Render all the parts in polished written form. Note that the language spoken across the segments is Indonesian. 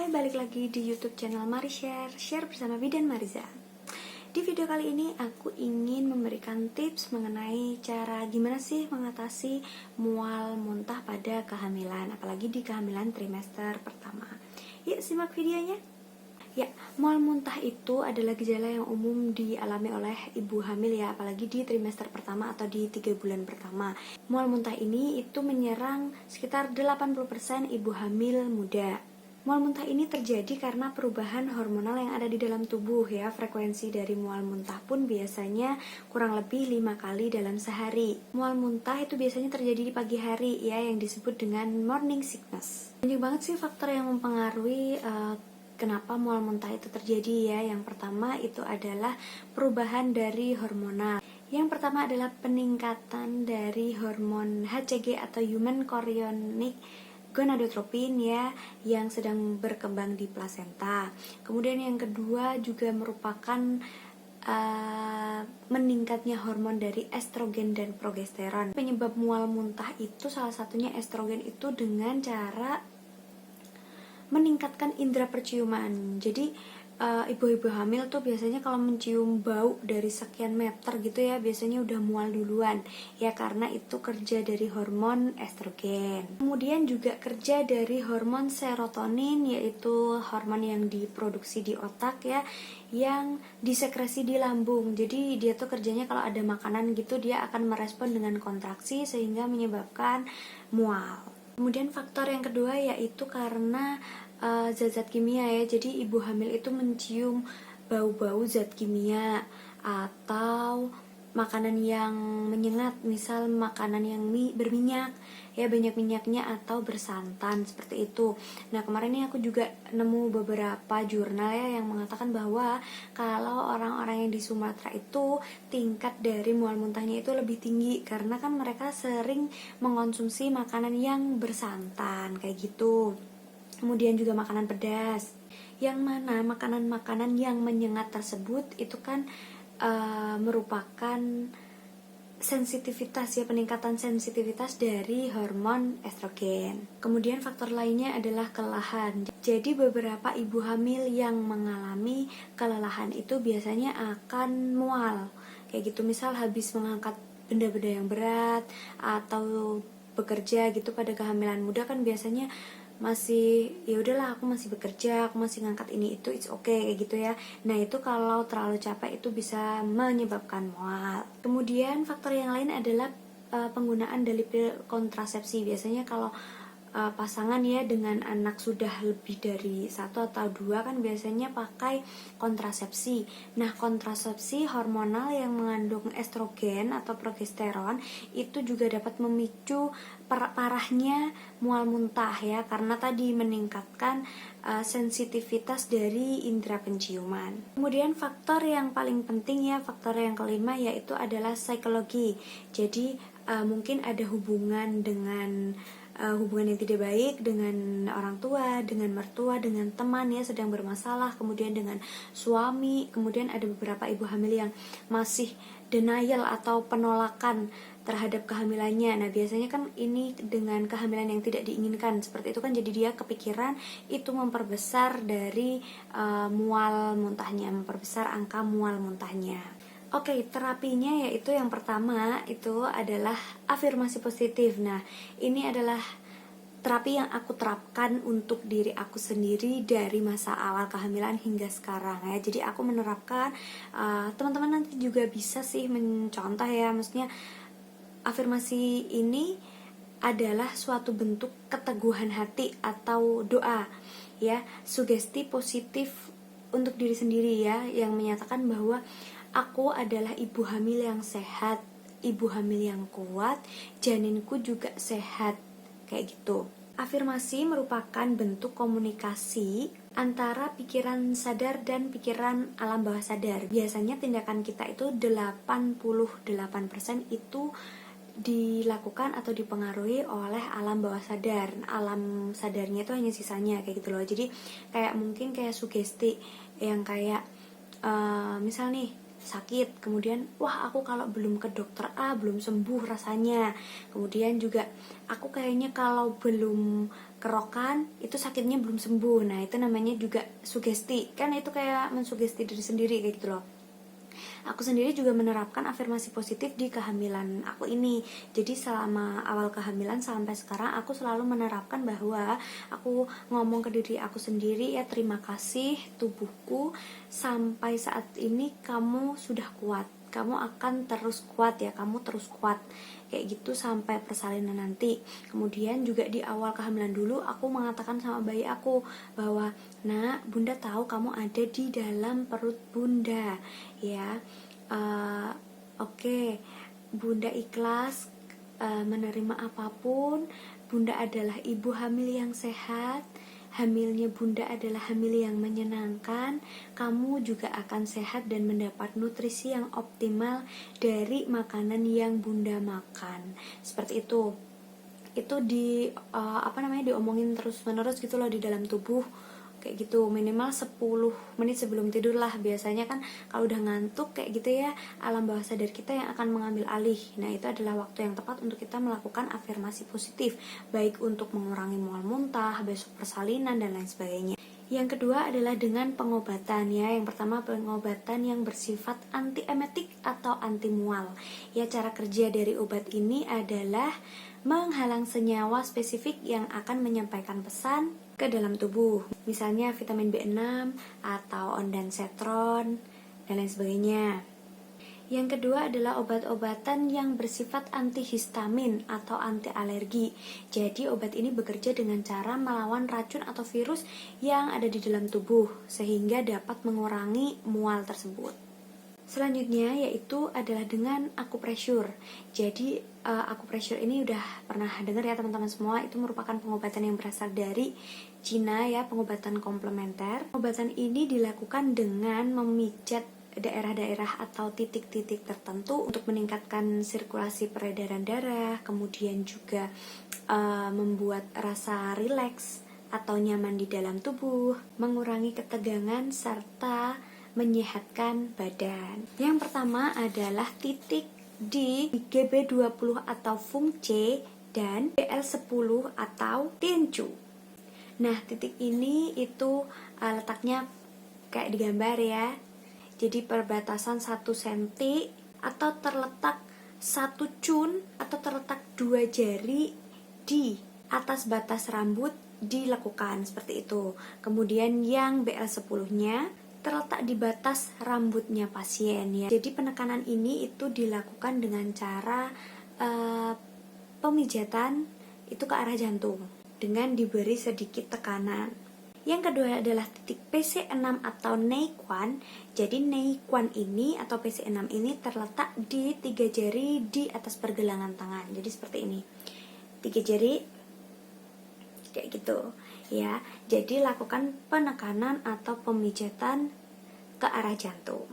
balik lagi di YouTube channel Mari Share bersama Bidan Mariza. Di video kali ini aku ingin memberikan tips mengenai cara gimana sih mengatasi mual muntah pada kehamilan, apalagi di kehamilan trimester pertama. Yuk simak videonya. Ya, mual muntah itu adalah gejala yang umum dialami oleh ibu hamil ya, apalagi di trimester pertama atau di 3 bulan pertama. Mual muntah ini itu menyerang sekitar 80% ibu hamil muda. Mual muntah ini terjadi karena perubahan hormonal yang ada di dalam tubuh ya. Frekuensi dari mual muntah pun biasanya kurang lebih 5 kali dalam sehari. Mual muntah itu biasanya terjadi di pagi hari ya, yang disebut dengan morning sickness. Banyak banget sih faktor yang mempengaruhi kenapa mual muntah itu terjadi ya. Yang pertama itu adalah perubahan dari hormonal. Yang pertama adalah peningkatan dari hormon HCG atau Human Chorionic Gonadotropin ya, yang sedang berkembang di plasenta. Kemudian yang kedua juga merupakan meningkatnya hormon dari estrogen dan progesteron. Penyebab mual muntah itu salah satunya estrogen itu dengan cara meningkatkan indera perciuman. Jadi ibu-ibu hamil tuh biasanya kalau mencium bau dari sekian meter gitu ya, biasanya udah mual duluan ya, karena itu kerja dari hormon estrogen. Kemudian juga kerja dari hormon serotonin, yaitu hormon yang diproduksi di otak ya, yang disekresi di lambung. Jadi dia tuh kerjanya kalau ada makanan gitu, dia akan merespon dengan kontraksi sehingga menyebabkan mual. Kemudian faktor yang kedua yaitu karena zat-zat kimia ya. Jadi ibu hamil itu mencium bau-bau zat kimia atau makanan yang menyengat, misal makanan yang berminyak ya, banyak minyaknya atau bersantan seperti itu. Nah, kemarin ini aku juga nemu beberapa jurnal ya yang mengatakan bahwa kalau orang-orang yang di Sumatera itu tingkat dari mual muntahnya itu lebih tinggi karena kan mereka sering mengonsumsi makanan yang bersantan kayak gitu. Kemudian juga makanan pedas, yang mana makanan-makanan yang menyengat tersebut itu kan merupakan sensitivitas ya, peningkatan sensitivitas dari hormon estrogen. Kemudian faktor lainnya adalah kelelahan. Jadi beberapa ibu hamil yang mengalami kelelahan itu biasanya akan mual kayak gitu, misal habis mengangkat benda-benda yang berat atau bekerja gitu. Pada kehamilan muda kan biasanya masih ya udahlah, aku masih bekerja, aku masih ngangkat ini itu, it's okay kayak gitu ya. Nah, itu kalau terlalu capek itu bisa menyebabkan mual. Kemudian faktor yang lain adalah penggunaan dari pil kontrasepsi. Biasanya kalau pasangan ya dengan anak sudah lebih dari 1 atau 2 kan biasanya pakai kontrasepsi. Nah, kontrasepsi hormonal yang mengandung estrogen atau progesteron itu juga dapat memicu parahnya mual muntah ya, karena tadi meningkatkan sensitivitas dari indera penciuman. Kemudian faktor yang paling penting ya, faktor yang kelima yaitu adalah psikologi. Jadi mungkin ada hubungan dengan hubungan yang tidak baik dengan orang tua, dengan mertua, dengan teman ya sedang bermasalah, kemudian dengan suami. Kemudian ada beberapa ibu hamil yang masih denial atau penolakan terhadap kehamilannya. Nah, biasanya kan ini dengan kehamilan yang tidak diinginkan seperti itu kan, jadi dia kepikiran itu memperbesar dari mual muntahnya, memperbesar angka mual muntahnya. Oke, terapinya yaitu yang pertama itu adalah afirmasi positif. Nah, ini adalah terapi yang aku terapkan untuk diri aku sendiri dari masa awal kehamilan hingga sekarang ya. Jadi aku menerapkan, teman-teman nanti juga bisa sih mencontoh ya. Maksudnya afirmasi ini adalah suatu bentuk keteguhan hati atau doa ya, sugesti positif untuk diri sendiri ya, yang menyatakan bahwa aku adalah ibu hamil yang sehat, ibu hamil yang kuat, janinku juga sehat, kayak gitu. Afirmasi merupakan bentuk komunikasi antara pikiran sadar dan pikiran alam bawah sadar. Biasanya tindakan kita itu 88% itu dilakukan atau dipengaruhi oleh alam bawah sadar. Alam sadarnya itu hanya sisanya kayak gitu loh. Jadi kayak mungkin kayak sugesti yang kayak misal nih, sakit, kemudian wah aku kalau belum ke dokter A belum sembuh rasanya, kemudian juga aku kayaknya kalau belum kerokan itu sakitnya belum sembuh. Nah itu namanya juga sugesti, kan itu kayak mensugesti diri sendiri kayak gitu loh. Aku sendiri juga menerapkan afirmasi positif di kehamilan aku ini. Jadi selama awal kehamilan sampai sekarang aku selalu menerapkan bahwa aku ngomong ke diri aku sendiri, ya terima kasih tubuhku, sampai saat ini kamu sudah kuat, kamu akan terus kuat ya, kamu terus kuat, kayak gitu sampai persalinan nanti. Kemudian juga di awal kehamilan dulu aku mengatakan sama bayi aku bahwa nak, bunda tahu kamu ada di dalam perut bunda ya. Oke, bunda ikhlas menerima apapun. Bunda adalah ibu hamil yang sehat. Hamilnya bunda adalah hamil yang menyenangkan. Kamu juga akan sehat dan mendapat nutrisi yang optimal dari makanan yang bunda makan. Seperti itu. Itu diomongin terus menerus gitu loh di dalam tubuh, kayak gitu, minimal 10 menit sebelum tidur lah. Biasanya kan kalau udah ngantuk kayak gitu ya, alam bawah sadar kita yang akan mengambil alih. Nah itu adalah waktu yang tepat untuk kita melakukan afirmasi positif, baik untuk mengurangi mual muntah, besok persalinan, dan lain sebagainya. Yang kedua adalah dengan pengobatan ya. Yang pertama pengobatan yang bersifat antiemetik atau anti mual. Ya, cara kerja dari obat ini adalah menghalang senyawa spesifik yang akan menyampaikan pesan ke dalam tubuh. Misalnya vitamin B6 atau ondansetron dan lain sebagainya. Yang kedua adalah obat-obatan yang bersifat antihistamin atau anti alergi. Jadi obat ini bekerja dengan cara melawan racun atau virus yang ada di dalam tubuh sehingga dapat mengurangi mual tersebut. Selanjutnya yaitu adalah dengan akupressure. Jadi akupressure ini udah pernah dengar ya teman-teman semua, itu merupakan pengobatan yang berasal dari Cina ya, pengobatan komplementer. Pengobatan ini dilakukan dengan memijat daerah-daerah atau titik-titik tertentu untuk meningkatkan sirkulasi peredaran darah, kemudian juga membuat rasa rileks atau nyaman di dalam tubuh, mengurangi ketegangan, serta menyehatkan badan. Yang pertama adalah titik di GB20 atau Feng C dan BL10 atau Tianchu. Nah, titik ini itu letaknya kayak digambar ya. Jadi perbatasan 1 cm atau terletak 1 cun atau terletak 2 jari di atas batas rambut dilakukan seperti itu. Kemudian yang BL10-nya terletak di batas rambutnya pasien ya. Jadi penekanan ini itu dilakukan dengan cara pemijatan itu ke arah jantung dengan diberi sedikit tekanan. Yang kedua adalah titik PC6 atau Neiguan. Jadi Neiguan ini atau PC6 ini terletak di 3 jari di atas pergelangan tangan. Jadi seperti ini. 3 jari kayak gitu ya. Jadi lakukan penekanan atau pemijatan ke arah jantung.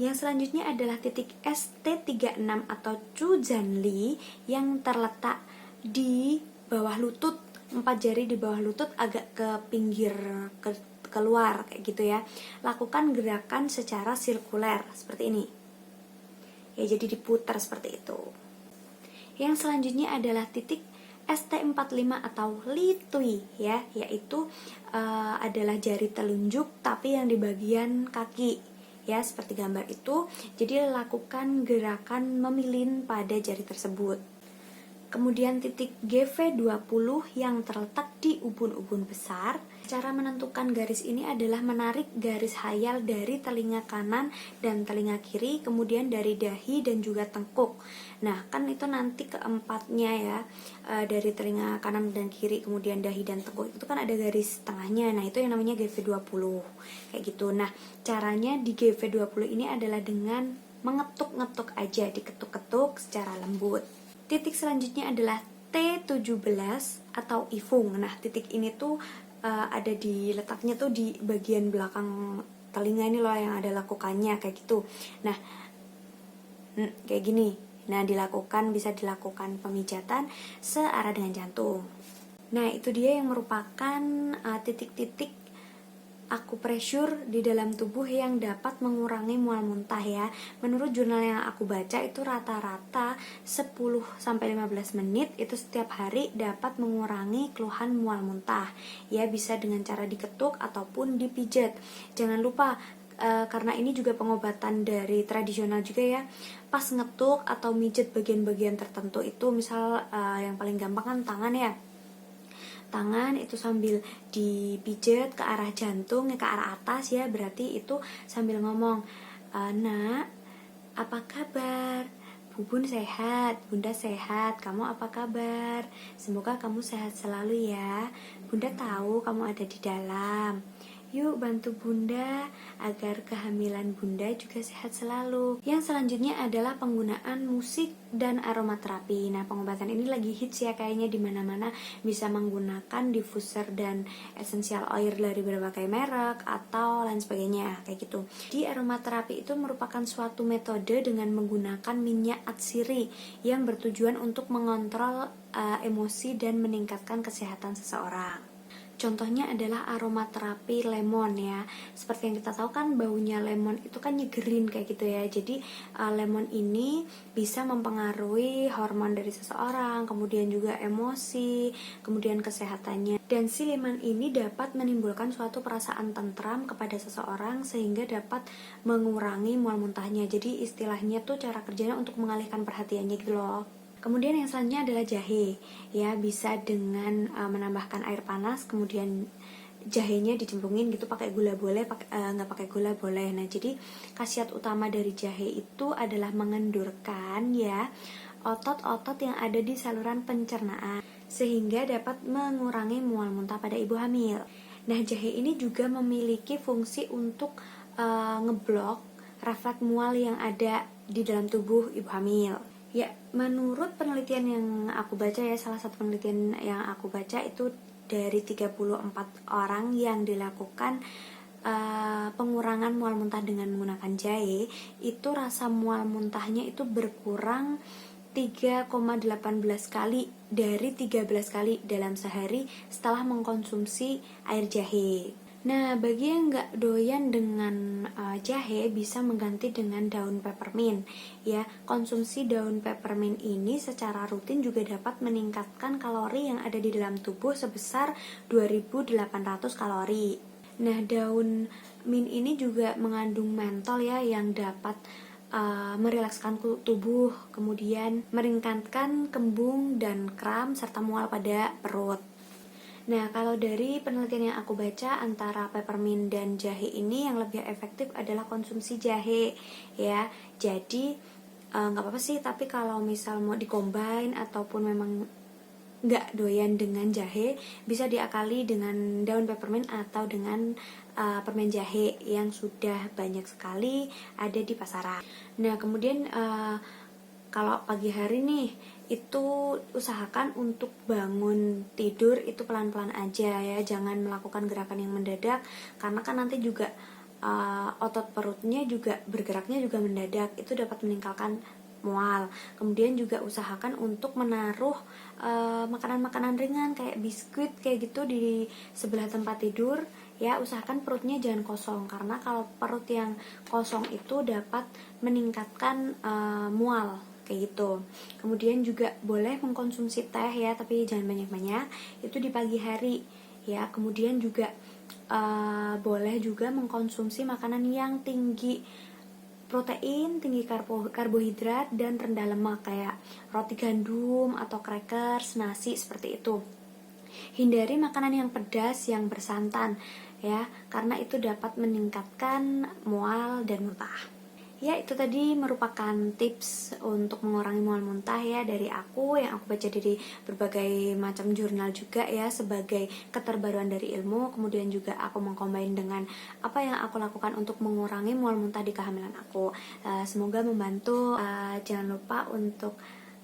Yang selanjutnya adalah titik ST36 atau Zhujanli yang terletak di bawah lutut. 4 jari di bawah lutut agak ke pinggir keluar kayak gitu ya. Lakukan gerakan secara sirkuler seperti ini. Ya, jadi diputar seperti itu. Yang selanjutnya adalah titik ST45 atau Li Tui ya, yaitu adalah jari telunjuk tapi yang di bagian kaki ya, seperti gambar itu. Jadi lakukan gerakan memilin pada jari tersebut. Kemudian titik GV20 yang terletak di ubun-ubun besar. Cara menentukan garis ini adalah menarik garis khayal dari telinga kanan dan telinga kiri, kemudian dari dahi dan juga tengkuk. Nah, kan itu nanti keempatnya ya, dari telinga kanan dan kiri, kemudian dahi dan tengkuk, itu kan ada garis tengahnya. Nah, itu yang namanya GV20 kayak gitu. Nah, caranya di GV20 ini adalah dengan mengetuk-ngetuk aja, diketuk-ketuk secara lembut. Titik selanjutnya adalah T17 atau Ifung. Nah, titik ini tuh ada di letaknya tuh di bagian belakang telinga ini loh, yang ada lekukannya kayak gitu. Nah, kayak gini. Nah, bisa dilakukan pemijatan searah dengan jantung. Nah, itu dia yang merupakan titik-titik akupressure di dalam tubuh yang dapat mengurangi mual muntah ya. Menurut jurnal yang aku baca itu rata-rata 10-15 menit itu setiap hari dapat mengurangi keluhan mual muntah. Ya, bisa dengan cara diketuk ataupun dipijat. Jangan lupa karena ini juga pengobatan dari tradisional juga ya. Pas ngetuk atau mijet bagian-bagian tertentu itu, misal yang paling gampang kan tangan ya. Tangan itu sambil dipijat ke arah jantung, ke arah atas ya, berarti itu sambil ngomong, "Nak, apa kabar? Bubun sehat, Bunda sehat, kamu apa kabar? Semoga kamu sehat selalu ya. Bunda tahu kamu ada di dalam. Yuk bantu Bunda agar kehamilan Bunda juga sehat selalu." Yang selanjutnya adalah penggunaan musik dan aromaterapi. Nah, pengobatan ini lagi hits ya kayaknya di mana-mana, bisa menggunakan diffuser dan essential oil dari berbagai merek atau lain sebagainya kayak gitu. Di aromaterapi itu merupakan suatu metode dengan menggunakan minyak atsiri yang bertujuan untuk mengontrol emosi dan meningkatkan kesehatan seseorang. Contohnya adalah aromaterapi lemon ya. Seperti yang kita tahu kan baunya lemon itu kan nyegerin kayak gitu ya. Jadi lemon ini bisa mempengaruhi hormon dari seseorang, kemudian juga emosi, kemudian kesehatannya. Dan si lemon ini dapat menimbulkan suatu perasaan tentram kepada seseorang sehingga dapat mengurangi mual muntahnya. Jadi istilahnya tuh cara kerjanya untuk mengalihkan perhatiannya gitu loh. Kemudian yang selanjutnya adalah jahe, ya bisa dengan menambahkan air panas, kemudian jahenya dicemplungin gitu, pakai gula boleh, nggak pakai gula boleh. Nah, jadi khasiat utama dari jahe itu adalah mengendurkan ya otot-otot yang ada di saluran pencernaan sehingga dapat mengurangi mual muntah pada ibu hamil. Nah, jahe ini juga memiliki fungsi untuk ngeblok refleks mual yang ada di dalam tubuh ibu hamil. Ya, menurut penelitian yang aku baca ya, salah satu penelitian yang aku baca itu dari 34 orang yang dilakukan pengurangan mual muntah dengan menggunakan jahe, itu rasa mual muntahnya itu berkurang 3,18 kali dari 13 kali dalam sehari setelah mengkonsumsi air jahe. Nah, bagi yang nggak doyan dengan jahe, bisa mengganti dengan daun peppermint. Ya, konsumsi daun peppermint ini secara rutin juga dapat meningkatkan kalori yang ada di dalam tubuh sebesar 2.800 kalori. Nah, daun mint ini juga mengandung mentol ya yang dapat merilekskan tubuh, kemudian meringankan kembung dan kram serta mual pada perut. Nah, kalau dari penelitian yang aku baca, antara peppermint dan jahe ini yang lebih efektif adalah konsumsi jahe ya. Jadi nggak apa-apa sih, tapi kalau misal mau dikombin ataupun memang nggak doyan dengan jahe, bisa diakali dengan daun peppermint atau dengan permen jahe yang sudah banyak sekali ada di pasaran. Nah, kemudian kalau pagi hari nih, itu usahakan untuk bangun tidur itu pelan-pelan aja ya, jangan melakukan gerakan yang mendadak, karena kan nanti juga otot perutnya juga bergeraknya juga mendadak, itu dapat meninggalkan mual. Kemudian juga usahakan untuk menaruh makanan-makanan ringan kayak biskuit kayak gitu di sebelah tempat tidur ya. Usahakan perutnya jangan kosong, karena kalau perut yang kosong itu dapat meningkatkan mual kayak gitu. Kemudian juga boleh mengkonsumsi teh ya, tapi jangan banyak-banyak, itu di pagi hari ya. Kemudian juga boleh juga mengkonsumsi makanan yang tinggi protein, tinggi karbohidrat dan rendah lemak kayak roti gandum atau crackers, nasi seperti itu. Hindari makanan yang pedas, yang bersantan ya, karena itu dapat meningkatkan mual dan muntah. Ya, itu tadi merupakan tips untuk mengurangi mual muntah ya dari aku, yang aku baca dari berbagai macam jurnal juga ya, sebagai keterbaruan dari ilmu. Kemudian juga aku mengcombine dengan apa yang aku lakukan untuk mengurangi mual muntah di kehamilan aku. Semoga membantu. Jangan lupa untuk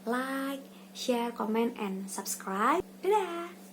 like, share, comment, and subscribe. Dadah!